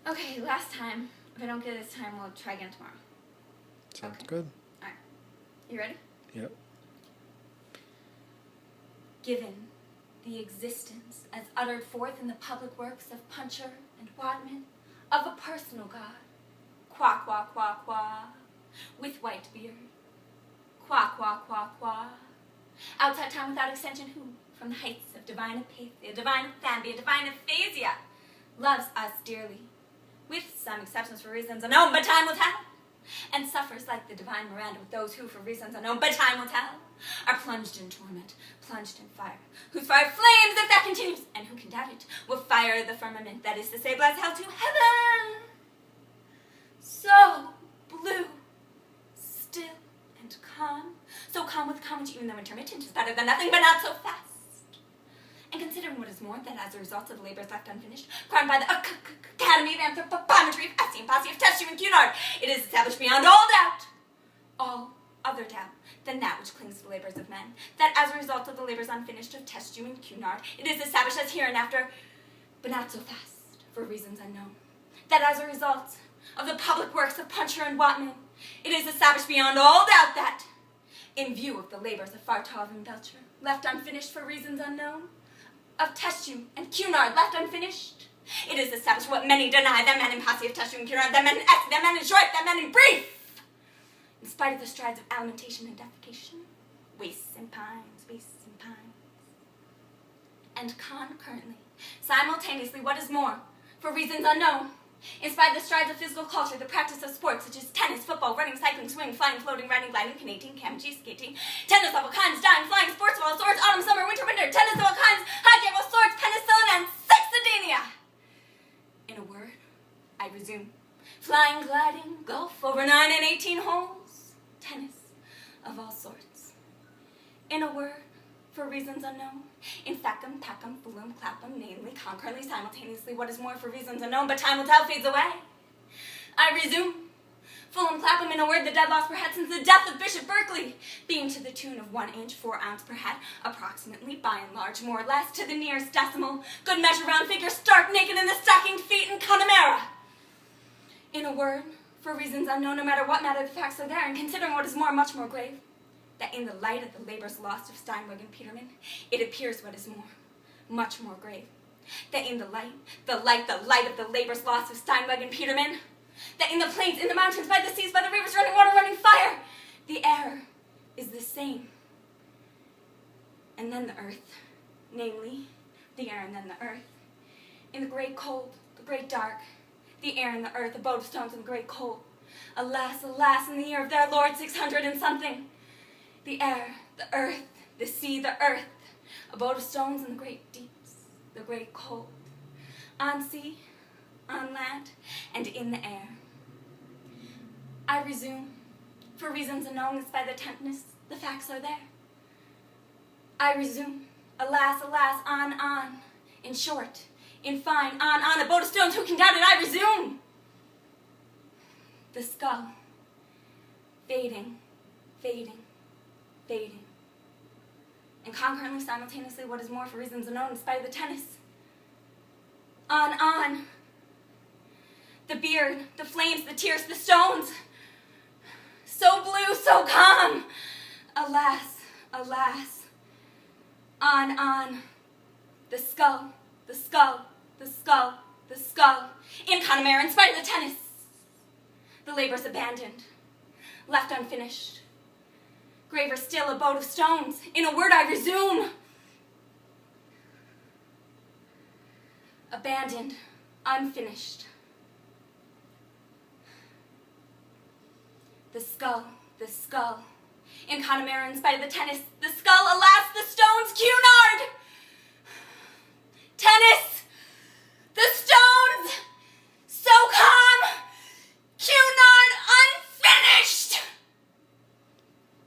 Okay, last time. If I don't get it this time, we'll try again tomorrow. Sounds good. All right. You ready? Yep. Given the existence as uttered forth in the public works of Puncher and Wadman of a personal God, qua qua qua qua, with white beard, qua qua qua qua, outside time without extension, who, from the heights of divine apathia, divine aphanbia, divine aphasia, loves us dearly, with some exceptions for reasons unknown, but time will tell, and suffers like the divine Miranda with those who, for reasons unknown, but time will tell, are plunged in torment, plunged in fire, whose fire flames if that continues, and who can doubt it, will fire the firmament, that is to say, bless hell to heaven. So blue, still, and calm, so calm with calm which even though intermittent is better than nothing, but not so fast. And considering what is more, that as a result of the labors left unfinished, crowned by the Academy of Anthropometry, of Essay and Posse, of Testing and Cunard, it is established beyond all doubt, all other doubt, than that which clings to the labors of men, that as a result of the labors unfinished of Testu and Cunard, it is established as hereinafter, but not so fast, for reasons unknown, that as a result of the public works of Puncher and Watman, it is established beyond all doubt that, in view of the labors of Fartov and Belcher, left unfinished for reasons unknown, of Testu and Cunard left unfinished, it is established what many deny, that men in Posse of Testu and Cunard, that men in Essay, that men in Short, that men in Brief, in spite of the strides of alimentation and defecation, wastes and pines, and concurrently, simultaneously, what is more, for reasons unknown, in spite of the strides of physical culture, the practice of sports such as tennis, football, running, cycling, swimming, flying, floating, riding, gliding, canoeing, camping, skating, tennis of all kinds, diving, flying, sports of all sorts, autumn, summer, winter, tennis of all kinds, hiking of all sorts, penicillin, and sexadenia. In a word, I resume. Flying, gliding, golf over 9 and 18 holes, tennis of all sorts. In a word, for reasons unknown, in factum, pactum, fulum, clapham, namely, concurrently, simultaneously, what is more for reasons unknown, but time will tell, fades away. I resume. Fulham Clapham, in a word, the dead loss per head since the death of Bishop Berkeley, being to the tune of 1 inch, 4 ounce per head, approximately, by and large, more or less, to the nearest decimal, good measure, round figure, stark naked in the stockinged feet in Connemara. In a word, for reasons unknown, no matter what matter the facts are there, and considering what is more, much more grave, that in the light of the labors lost of Steinweg and Peterman, it appears what is more, much more grave, that in the light of the labors lost of Steinweg and Peterman, that in the plains, in the mountains, by the seas, by the rivers, running water, running fire, the air is the same. And then the earth, namely, the air and then the earth, in the great cold, the great dark, the air and the earth, abode of stones in the great cold, alas, alas, in the year of their Lord 600 and something, the air, the earth, the sea, the earth, abode of stones in the great deeps, the great cold, on sea, on land, and in the air. I resume, for reasons unknown, as by the temptness, the facts are there. I resume, alas, alas, on, in short, in fine, on, abode of stones, who can doubt it? I resume. The skull, fading, and concurrently, simultaneously, what is more for reasons unknown, in spite of the tennis. On. The beard, the flames, the tears, the stones. So blue, so calm. Alas, alas. On. The skull. In Connemara, in spite of the tennis. The labors abandoned, left unfinished. Graver still, abode of stones. In a word, I resume. Abandoned, unfinished. The skull. In Connemara, in spite of the tennis, the skull, alas, the stones, Cunard!